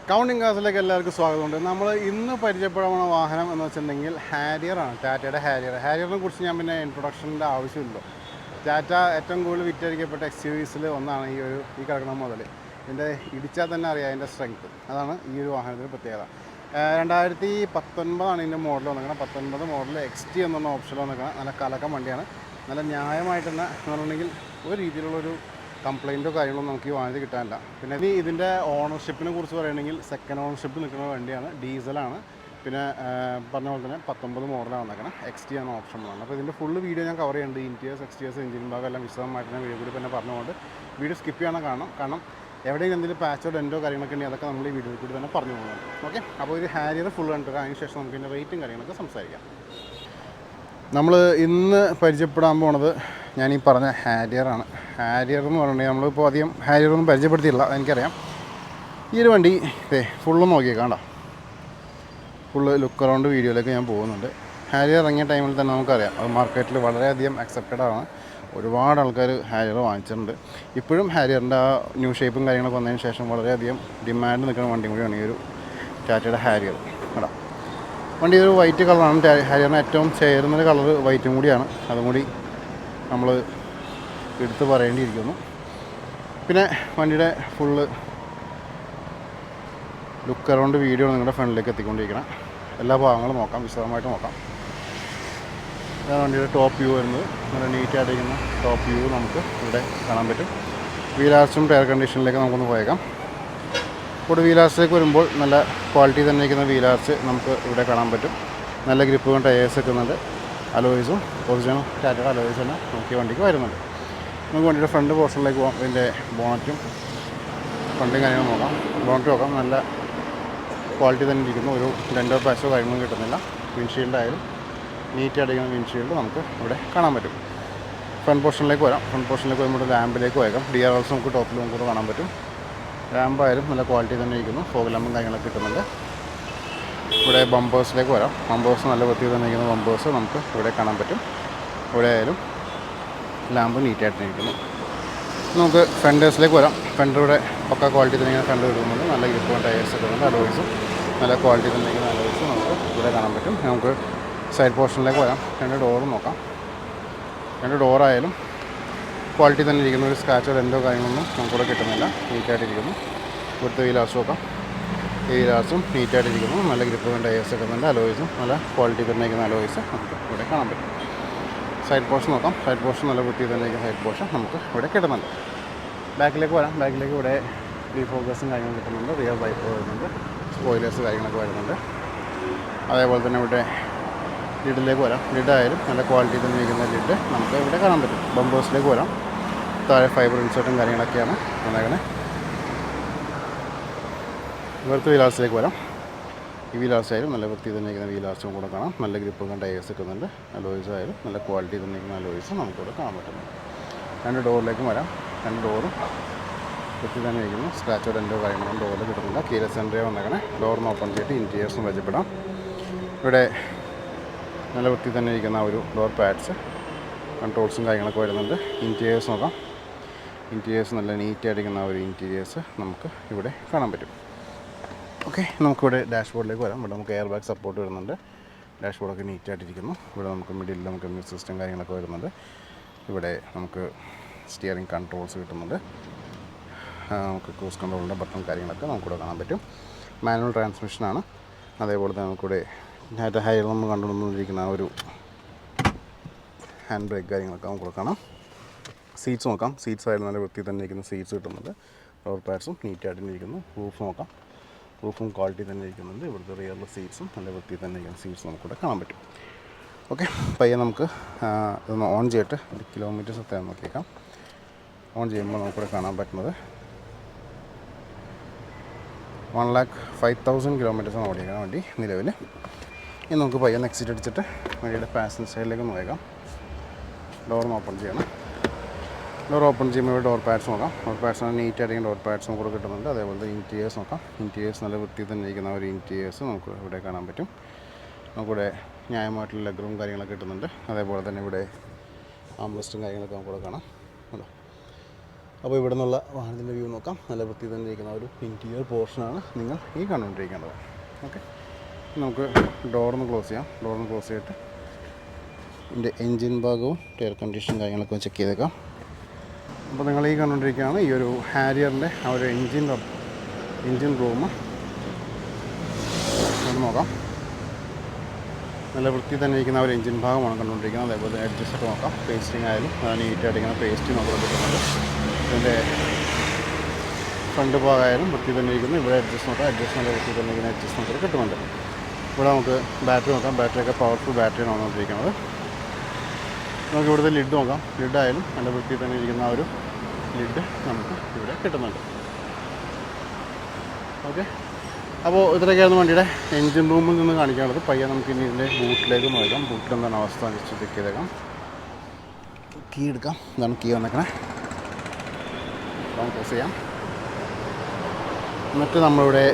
Counting കാസിലേക്ക് എല്ലാവർക്കും സ്വാഗതമുണ്ട്. നമ്മൾ ഇന്ന് പരിചയപ്പെടാവുന്ന വാഹനം എന്ന് വെച്ചിട്ടുണ്ടെങ്കിൽ ഹാരിയറാണ്. ടാറ്റയുടെ ഹാരിയറിനെ കുറിച്ച് ഞാൻ പിന്നെ ഇൻട്രൊഡക്ഷൻ്റെ ആവശ്യമില്ലല്ലോ. ടാറ്റ ഏറ്റവും കൂടുതൽ വിറ്റഴിക്കപ്പെട്ട എക്സ്യൂവീസിൽ ഒന്നാണ് ഈ കിടക്കുന്ന മുതൽ. ഇതിൻ്റെ ഇടിച്ചാൽ തന്നെ അറിയാം അതിൻ്റെ സ്ട്രെങ്ത്ത്. അതാണ് ഈ ഒരു വാഹനത്തിൻ്റെ പ്രത്യേകത. 2019 ഇതിൻ്റെ മോഡൽ വന്നിരിക്കണം. 19 മോഡൽ XT എന്നുള്ള ഓപ്ഷൻ വന്നിരിക്കണം. നല്ല കലക്കം വണ്ടിയാണ്. നല്ല ന്യായമായിട്ട് തന്നെ എന്ന് പറഞ്ഞിട്ടുണ്ടെങ്കിൽ ഒരു രീതിയിലുള്ളൊരു കംപ്ലയിൻറ്റോ കാര്യങ്ങളൊന്നും നമുക്ക് ഈ വാഹനത്തിൽ കിട്ടാനില്ല. പിന്നെ ഇതിൻ്റെ ഓണർഷിപ്പിനെ കുറിച്ച് പറയുകയാണെങ്കിൽ സെക്കൻഡ് ഓണർഷിപ്പ് നിൽക്കുന്ന വണ്ടിയാണ്. ഡീസലാണ്. പിന്നെ പറഞ്ഞ പോലെ തന്നെ 19 മോഡലാണ് വന്നേക്കണം. XT എന്ന ഓപ്ഷനാണ്. അപ്പോൾ ഇതിൻ്റെ ഫുള്ള് വീഡിയോ ഞാൻ കവർ ചെയ്യുന്നുണ്ട്. ഇൻറ്റീരിയേഴ്സ്, എക്സ്റ്റീരിയേഴ്സ്, എഞ്ചിൻ ഭാഗം എല്ലാം വിശദമായിട്ട് ഞാൻ വീഡിയോ കൂടി തന്നെ പറഞ്ഞുകൊണ്ട് വീഡിയോ സ്കിപ്പ് ചെയ്യണം. കാരണം എവിടെയും എന്തെങ്കിലും പാച്ചോ ഡെൻറ്റോ കാര്യങ്ങളൊക്കെ ഉണ്ടെങ്കിൽ അതൊക്കെ നമ്മൾ ഈ വീഡിയോയിൽ കൂടി തന്നെ പറഞ്ഞു പോകുന്നുണ്ട്. ഓക്കെ, അപ്പോൾ ഒരു ഹാരിയർ ഫുൾ കണ്ടിട്ട് അതിന് ശേഷം നമുക്ക് ഇതിൻ്റെ റേറ്റും കാര്യങ്ങളൊക്കെ സംസാരിക്കാം. നമ്മൾ ഇന്ന് പരിചയപ്പെടാൻ പോണത് ഞാൻ ഈ പറഞ്ഞ ഹാരിയറാണ്. ഹാരിയർ എന്ന് പറഞ്ഞിട്ടുണ്ടെങ്കിൽ നമ്മളിപ്പോൾ അധികം ഹാരിയറൊന്നും പരിചയപ്പെടുത്തിയില്ല, എനിക്കറിയാം. ഈ ഒരു വണ്ടി ഫുള്ള് നോക്കിയേക്കാണ്ട, ഫുള്ള് ലുക്ക് അറൗണ്ട് വീഡിയോയിലേക്ക് ഞാൻ പോകുന്നുണ്ട്. ഹാരിയർ ഇറങ്ങിയ ടൈമിൽ തന്നെ നമുക്കറിയാം അത് മാർക്കറ്റിൽ വളരെയധികം അക്സെപ്റ്റഡ് ആണ്. ഒരുപാട് ആൾക്കാർ ഹാരിയർ വാങ്ങിച്ചിട്ടുണ്ട്. ഇപ്പോഴും ഹാരിയറിൻ്റെ ആ ന്യൂ ഷേപ്പും കാര്യങ്ങളൊക്കെ വന്നതിന് ശേഷം വളരെയധികം ഡിമാൻഡ് നിൽക്കുന്ന വണ്ടി കൂടിയാണ് ഈ ഒരു ടാറ്റയുടെ ഹാരിയർ. കേട്ടോ, വണ്ടി ഒരു വൈറ്റ് കളറാണ്. ഹാരിയറിന് ഏറ്റവും ചേരുന്നൊരു കളർ വൈറ്റും കൂടിയാണ്. അതും കൂടി നമ്മൾ എടുത്ത് പറയേണ്ടിയിരിക്കുന്നു. പിന്നെ വണ്ടിയുടെ ഫുള്ള് ലുക്ക് അറൗണ്ട് വീഡിയോ നിങ്ങളുടെ ഫ്രണ്ടിലേക്ക് എത്തിക്കൊണ്ടിരിക്കണം. എല്ലാ ഭാഗങ്ങളും നോക്കാം, വിശദമായിട്ട് നോക്കാം. ഇതാണ് വണ്ടിയുടെ ടോപ്പ് വ്യൂ വരുന്നത്. നല്ല നീറ്റായിട്ടിരിക്കുന്ന ടോപ്പ് വ്യൂ നമുക്ക് ഇവിടെ കാണാൻ പറ്റും. വീലാർച്ചും ടയർ കണ്ടീഷനിലേക്ക് നമുക്കൊന്ന് പോയേക്കാം. ഇവിടെ വീലാർച്ചിലേക്ക് വരുമ്പോൾ നല്ല ക്വാളിറ്റി തന്നെ ഇരിക്കുന്ന വീലാർച്ച് നമുക്ക് ഇവിടെ കാണാൻ പറ്റും. നല്ല ഗ്രിപ്പും ടയേഴ്സ് വെക്കുന്നുണ്ട്. അലോയ്സും ഒറിജിനൽ ടാറ്റയുടെ അലോയ്സ് തന്നെ നമുക്ക് ഈ വണ്ടിക്ക് വരുന്നുണ്ട്. നമുക്ക് വണ്ടിയുടെ ഫ്രണ്ട് പോർഷനിലേക്ക് പോകാം. ഇതിൻ്റെ ബോണറ്റും ഫ്രണ്ടും കാര്യങ്ങളും നോക്കാം. ബോണറ്റ് നോക്കാം. നല്ല ക്വാളിറ്റി തന്നെ ഇരിക്കുന്നു. ഒരു ഡെൻറ്റോ പാച്ചോ കാര്യങ്ങളൊന്നും കിട്ടുന്നില്ല. വിൻഷീൽഡായാലും നീറ്റായിട്ടിരിക്കുന്ന വിൻഷീൽഡ് നമുക്ക് ഇവിടെ കാണാൻ പറ്റും. ഫ്രണ്ട് പോർഷനിലേക്ക് വരാം. ഫ്രണ്ട് പോർഷനിലേക്ക് വരുമ്പോൾ ലാമ്പിലേക്ക് പോയേക്കാം. DRLs നമുക്ക് ടോപ്പിൽ നമുക്ക് കാണാൻ പറ്റും. ലാമ്പായാലും നല്ല ക്വാളിറ്റി തന്നെ ഇരിക്കുന്നു. ഫോഗ് ലാമ്പും കാര്യങ്ങളൊക്കെ കിട്ടുന്നുണ്ട്. ഇവിടെ ബമ്പേഴ്സിലേക്ക് വരാം. ബമ്പേഴ്സ് നല്ല വൃത്തിയിൽ തന്നെ ഇരിക്കുന്ന ബമ്പേഴ്സ് നമുക്ക് ഇവിടെ കാണാൻ പറ്റും. ഇവിടെ ആയാലും ലാമ്പ് നീറ്റായിട്ട് ഇരിക്കുന്നു. നമുക്ക് ഫെൻഡേഴ്സിലേക്ക് വരാം. ഫെൻഡറുടെ പക്ക ക്വാളിറ്റി തന്നെ ഇങ്ങനെ ഫെൻഡർ ഇടുന്നുണ്ട്. നല്ല ഗ്രിപ്പും ടയേഴ്സ് ഇടുന്നുണ്ട്. അലോയ്സും നല്ല ക്വാളിറ്റി തന്നെ ഇരിക്കുന്ന അലോയ്സും നമുക്ക് ഇവിടെ കാണാൻ പറ്റും. നമുക്ക് സൈഡ് പോർഷനിലേക്ക് വരാം. രണ്ട് ഡോറും നോക്കാം. രണ്ട് ഡോറായാലും ക്വാളിറ്റി തന്നെ ഇരിക്കുന്ന ഒരു സ്ക്രാച്ചോ ഡെൻറ്റോ കാര്യങ്ങളൊന്നും നമുക്കിവിടെ കിട്ടുന്നില്ല. നീറ്റായിട്ടിരിക്കുന്നു. ഇവിടുത്തെ വീലാർച്ച് നോക്കാം. ഈ വീലാർച്ചും നീറ്റായിട്ടിരിക്കുന്നു. നല്ല ഗ്രിപ്പും ടയേഴ്സ് ഇടുന്നുണ്ട്. അലോയ്സും നല്ല ക്വാളിറ്റി തന്നെ ഇരിക്കുന്ന അലോയ്സ് നമുക്ക് ഇവിടെ കാണാൻ പറ്റും. സൈഡ് പോർഷൻ നോക്കാം. സൈഡ് പോർഷൻ നല്ല വൃത്തി തന്നെ ഇരിക്കുന്ന സൈഡ് പോർഷൻ നമുക്ക് ഇവിടെ കിട്ടുന്നുണ്ട്. ബാക്കിലേക്ക് വരാം. ബാക്കിലേക്ക് ഇവിടെ ഡീഫോക്കസും കാര്യങ്ങളും കിട്ടുന്നുണ്ട്. റിയർ വൈപ്പർ വരുന്നുണ്ട്. സ്പോയിലേഴ്സ് കാര്യങ്ങളൊക്കെ വരുന്നുണ്ട്. അതേപോലെ തന്നെ ഇവിടെ ലിഡിലേക്ക് വരാം. ലിഡായാലും നല്ല ക്വാളിറ്റി തന്നെ ഇരിക്കുന്ന ലിഡ് നമുക്ക് ഇവിടെ കാണാൻ പറ്റും. ബമ്പേഴ്സിലേക്ക് വരാം. താഴെ ഫൈബർ ഇൻസേർട്ടും കാര്യങ്ങളൊക്കെയാണ് വന്നേക്കുന്നത്. ഇവിടുത്തെ വീലാർച്ചിലേക്ക് വരാം. ഈ വീലാർച്ച് ആയാലും നല്ല വൃത്തി തന്നെ ഇരിക്കുന്ന വീലാർച്ചും കൂടെ കാണാം. നല്ല ഗ്രിപ്പും ടയേഴ്സ് കിട്ടുന്നുണ്ട്. അലോയ്സ് ആയാലും നല്ല ക്വാളിറ്റി തന്നെ ഇരിക്കുന്ന അലോയ്സ് നമുക്കിവിടെ കാണാൻ പറ്റുന്നുണ്ട്. രണ്ട് ഡോറിലേക്കും വരാം. രണ്ട് ഡോറും വൃത്തി തന്നെ ഇരിക്കുന്നു. സ്ക്രാച്ചോ ഡെൻറ്റോ കാര്യങ്ങളൊന്നും ഡോറിൽ കിട്ടുന്നില്ല. കീലെസ് എൻട്രി വന്നേക്കണേ. ഡോറിന് ഓപ്പൺ ചെയ്തിട്ട് ഇൻറ്റീരിയേഴ്സും വെച്ചപ്പെടാം. ഇവിടെ നല്ല വൃത്തി തന്നെ ഇരിക്കുന്ന ഒരു ഡോർ പാഡ്സ് കൺട്രോൾസും കാര്യങ്ങളൊക്കെ വരുന്നുണ്ട്. ഇൻറ്റീരിയേഴ്സ് നോക്കാം. ഇൻറ്റീരിയേഴ്സ് നല്ല നീറ്റായിട്ടിരിക്കുന്ന ഒരു ഇൻറ്റീരിയേഴ്സ് നമുക്ക് ഇവിടെ കാണാൻ പറ്റും. ഓക്കെ, നമുക്കിവിടെ ഡാഷ്ബോർഡിലേക്ക് വരാം. ഇവിടെ നമുക്ക് എയർ ബാഗ് സപ്പോർട്ട് വരുന്നുണ്ട്. ഡാഷ്ബോർഡൊക്കെ നീറ്റായിട്ടിരിക്കുന്നു. ഇവിടെ നമുക്ക് മിഡിൽ നമുക്ക് മ്യൂസിക് സിസ്റ്റം കാര്യങ്ങളൊക്കെ വരുന്നുണ്ട്. ഇവിടെ നമുക്ക് സ്റ്റിയറിംഗ് കൺട്രോൾസ് കിട്ടുന്നുണ്ട്. നമുക്ക് ക്രൂസ് കൺട്രോളിൻ്റെ ബട്ടൺ കാര്യങ്ങളൊക്കെ നമുക്കിവിടെ കാണാൻ പറ്റും. മാനുവൽ ട്രാൻസ്മിഷനാണ്. അതേപോലെ തന്നെ നമുക്കിവിടെ ടാറ്റ ഹൈർ നമ്മൾ കണ്ടുകൊണ്ടിരിക്കുന്ന ഒരു ഹാൻഡ് ബ്രേക്ക് കാര്യങ്ങളൊക്കെ നമുക്കിവിടെ കാണാം. സീറ്റ്സ് നോക്കാം. സീറ്റ്സ് ആയാലും നല്ല വൃത്തി തന്നെ ഇരിക്കുന്ന സീറ്റ്സ് കിട്ടുന്നുണ്ട്. ഡോർ പാഡ്സും നീറ്റായിട്ട് ഇരിക്കുന്നു. റൂഫ് നോക്കാം. റൂഫും ക്വാളിറ്റി തന്നെ ഇരിക്കുന്നുണ്ട്. ഇവിടുത്തെ റിയറിലെ സീറ്റ്സും നല്ല വൃത്തി തന്നെ ഇരിക്കുന്ന സീറ്റ്സ് നമുക്കിവിടെ കാണാൻ പറ്റും. ഓക്കെ, പയ്യെ നമുക്ക് ഇതൊന്ന് ഓൺ ചെയ്തിട്ട് ഒരു കിലോമീറ്റേഴ്സ് എത്താൻ നോക്കിയേക്കാം. ഓൺ ചെയ്യുമ്പോൾ നമുക്കിവിടെ കാണാൻ പറ്റുന്നത് 1,05,000 കിലോമീറ്റേഴ്സാണ് ഓടിയേക്കാൻ വണ്ടി നിലവിൽ. ഇനി നമുക്ക് പയ്യെ എക്സിറ്റ് അടിച്ചിട്ട് വണ്ടിയുടെ പാസഞ്ചർ സൈഡിലേക്ക് നോക്കാം. ഡോറിന് ഓപ്പൺ ചെയ്യണം. ഡോർ ഓപ്പൺ ചെയ്യുമ്പോൾ ഇവിടെ ഡോർ പാഡ്സ് നോക്കാം. ഡോർ പാഡ്സ് നീറ്റായിരിക്കും. ഡോർ പാഡ്സും കൂടെ കിട്ടുന്നുണ്ട്. അതേപോലെ ഇൻറ്റീരിയേഴ്സ് നോക്കാം. ഇൻറ്റീരിയേഴ്സ് നല്ല വൃത്തി തന്നെ ഇരിക്കുന്ന ഒരു ഇൻറ്റീരിയേഴ്സ് നമുക്ക് ഇവിടെ കാണാൻ പറ്റും. നമുക്കിവിടെ ന്യായമായിട്ടുള്ള ലെഗ് റൂം കാര്യങ്ങളൊക്കെ കിട്ടുന്നുണ്ട്. അതേപോലെ തന്നെ ഇവിടെ ആംറെസ്റ്റും കാര്യങ്ങളൊക്കെ നമുക്കിവിടെ കാണാം. അപ്പോൾ ഇവിടെ നിന്നുള്ള വാഹനത്തിൻ്റെ വ്യൂ നോക്കാം. നല്ല വൃത്തി തന്നെ ഇരിക്കുന്ന ഒരു ഇൻറ്റീരിയർ പോർഷനാണ് നിങ്ങൾ ഈ കണ്ടുകൊണ്ടിരിക്കേണ്ടത്. ഓക്കെ, നമുക്ക് ഡോറൊന്ന് ക്ലോസ് ചെയ്യാം. ഡോറൊന്ന് ക്ലോസ് ചെയ്തിട്ട് ഇതിൻ്റെ എൻജിൻ ഭാഗവും എയർ കണ്ടീഷൻ കാര്യങ്ങളൊക്കെ ഒന്ന് ചെക്ക് ചെയ്തേക്കാം. അപ്പോൾ നിങ്ങൾ ഈ കണ്ടുകൊണ്ടിരിക്കുകയാണ് ഈ ഒരു ഹാരിയറിൻ്റെ ആ ഒരു എൻജിൻ റൂം. നമുക്ക് നോക്കാം. നല്ല വൃത്തി തന്നെ ഇരിക്കുന്ന ഒരു എൻജിൻ ഭാഗമാണ് കണ്ടുകൊണ്ടിരിക്കുന്നത്. അതേപോലെ അഡ്ജസ്റ്റ് നോക്കാം. പേസ്റ്റിംഗ് ആയാലും നീറ്റ് അടിക്കുന്ന പേസ്റ്റ് നമുക്ക് കിട്ടുന്നുണ്ട്. ഇതിൻ്റെ ഫ്രണ്ട് ഭാഗമായാലും വൃത്തി തന്നെ ഇരിക്കുന്നു. ഇവിടെ അഡ്ജസ്റ്റ് നോക്കാം. അഡ്ജസ്റ്റ് നല്ല വൃത്തി തന്നെ ഇരിക്കുന്ന അഡ്ജസ്റ്റ് നമുക്ക് കിട്ടുന്നുണ്ട്. ഇവിടെ നമുക്ക് ബാറ്ററി നോക്കാം. ബാറ്ററിയൊക്കെ പവർഫുൾ ബാറ്ററിയാണ് വന്നുകൊണ്ടിരിക്കുന്നത്. നമുക്ക് ഇവിടുത്തെ ലിഡ് നോക്കാം. ലിഡായാലും നല്ല വൃത്തി തന്നെ ഇരിക്കുന്ന ആ ഒരു ലിഡ് നമുക്ക് ഇവിടെ കിട്ടുന്നുണ്ട്. ഓക്കെ, അപ്പോൾ ഇത്രയൊക്കെയായിരുന്നു വണ്ടിയുടെ എൻജിൻ റൂമിൽ നിന്ന് കാണിക്കാനുള്ളത്. പയ്യെ നമുക്ക് ഇനി ഇതിൻ്റെ ബൂട്ടിലേക്ക് നോക്കാം. ബൂട്ടിൽ എന്താണ് അവസ്ഥ വെച്ച് ചെക്ക് ചെയ്തേക്കാം. കീ എടുക്കാം. ഇതാണ് കീ വന്നേക്കണേ. നമുക്ക് ക്ലോസ് ചെയ്യാം. എന്നിട്ട് നമ്മളിവിടെ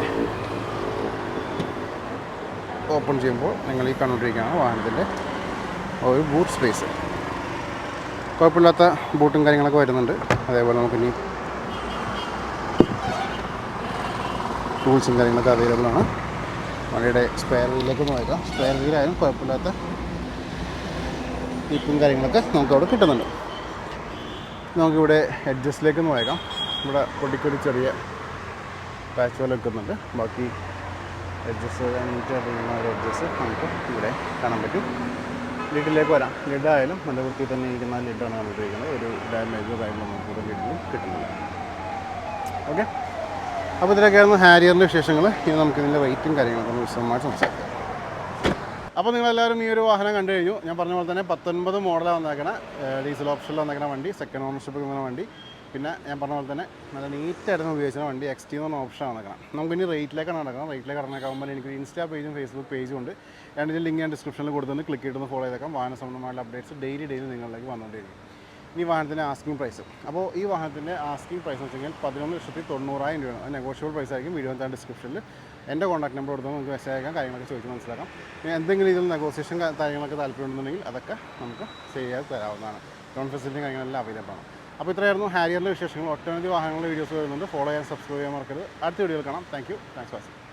ഓപ്പൺ ചെയ്യുമ്പോൾ നിങ്ങൾ ഈ കണ്ടുകൊണ്ടിരിക്കുകയാണ് വാഹനത്തിൻ്റെ ഒരു ബൂട്ട് സ്പേസ്. കുഴപ്പമില്ലാത്ത ബൂട്ടും കാര്യങ്ങളൊക്കെ വരുന്നുണ്ട്. അതേപോലെ നമുക്കിനി ടൂൾസും കാര്യങ്ങളൊക്കെ അവൈലബിൾ ആണ്. വണ്ടിയുടെ സ്പെയർ വീലിലേക്ക് നോക്കാം. സ്പെയർ വീലായാലും കുഴപ്പമില്ലാത്ത ടിപ്പും കാര്യങ്ങളൊക്കെ നമുക്കവിടെ കിട്ടുന്നുണ്ട്. നമുക്കിവിടെ എഡ്ജസ്റ്റിലേക്ക് നോക്കാം. ഇവിടെ പൊട്ടിക്കൊരു ചെറിയ പാച്ച് പോലെ വെക്കുന്നുണ്ട്. ബാക്കി എഡ്ജസ്റ്റ് നീറ്റായിട്ടുള്ള ഒരു എഡ്ജസ്റ്റ് നമുക്ക് ഇവിടെ കാണാൻ പറ്റും. ലിഡിലേക്ക് വരാം. ലിഡായാലും നല്ല വൃത്തി തന്നെ ഇരിക്കുന്ന ലിഡാണ് കണ്ടിരിക്കുന്നത്. ഒരു ഡാമേജോ കാര്യങ്ങളോ നമുക്ക് ലിഡിലും കിട്ടുന്നില്ല. ഓക്കെ, അപ്പോൾ ഇതിലൊക്കെയായിരുന്നു ഹാരിയറിൻ്റെ വിശേഷങ്ങൾ. ഇനി നമുക്കിതിൻ്റെ റേറ്റും കാര്യങ്ങളൊക്കെ ഒന്ന് വിശദമായിട്ട് സംസാരിക്കാം. അപ്പോൾ നിങ്ങളെല്ലാവരും ഈ ഒരു വാഹനം കണ്ടു കഴിഞ്ഞു. ഞാൻ പറഞ്ഞ പോലെ തന്നെ 19 മോഡലാണ് വന്നേക്കണ, ഡീസൽ ഓപ്ഷനിൽ വന്നേക്കണ വണ്ടി, സെക്കൻഡ് ഓണർഷിപ്പ് കിട്ടുന്ന വണ്ടി. പിന്നെ ഞാൻ പറഞ്ഞ പോലെ തന്നെ നല്ല നീറ്റായിരുന്നു ഉപയോഗിക്കുന്ന വണ്ടി. XT എന്ന് പറഞ്ഞ ഓപ്ഷൻ വന്നേക്കണം. നമുക്കിനി റേറ്റിലേക്കാണ് നടക്കണം. റേറ്റിലേക്ക് കടന്നേക്കാകുമ്പോൾ എനിക്ക് ഇൻസ്റ്റാ പേജും ഫേസ്ബുക്ക് പേജും ഉണ്ട്. രണ്ടിൻ്റെ ലിങ്ക് ഞാൻ ഡിസ്ക്രിപ്ഷനിൽ കൊടുത്തുനിന്ന് ക്ലിക്ക് ചെയ്തൊന്ന് ഫോളോ ചെയ്തേക്കാം. വാഹന സംബന്ധമായുള്ള അപ്ഡേറ്റ്സ് ഡെയിലി നിങ്ങളിലേക്ക് വന്നുകൊണ്ടിരിക്കും. ഈ വാഹനത്തിൻ്റെ ആസ്കിംഗ് പ്രൈസ്, അപ്പോൾ ഈ വാഹനത്തിൻ്റെ ആസ്കിംഗ് പ്രൈസ് എന്ന് വെച്ച് കഴിഞ്ഞാൽ 11,90,000 രൂപയാണ്. അത് നെഗോഷ്യബിൾ പ്രൈസ് ആയിരിക്കും. വീഡിയോ താൻ ഡിസ്ക്രിപ്ഷനിൽ എൻ്റെ കോൺടാക്ട് നമ്പർ കൊടുത്താൽ നമുക്ക് മെസ്സേജ് അയക്കാം. കാര്യങ്ങളൊക്കെ ചോദിച്ച് മനസ്സിലാക്കാം. പിന്നെ എന്തെങ്കിലും ഇതിൽ നെഗോസിയേഷൻ കാര്യങ്ങളൊക്കെ താല്പര്യമുണ്ടെന്നുണ്ടെങ്കിൽ അതൊക്കെ നമുക്ക് ചെയ്യാൻ തരാവുന്നതാണ്. ലോൺ ഫെസിലിറ്റി കാര്യങ്ങളെല്ലാം അവൈലബിൾ ആണ്. അപ്പോൾ ഇത്രയായിരുന്നു ഹാരിയറിൻ്റെ വിശേഷങ്ങൾ. ഒട്ടനവധി വാഹനങ്ങളുടെ വീഡിയോസ് വരുന്നുണ്ട്. ഫോളോ ചെയ്യാൻ, സബ്സ്ക്രൈബ് ചെയ്യാൻ മറക്കരുത്. അടുത്ത വീഡിയോയിൽ കാണാം. Thank you. Thanks for watching.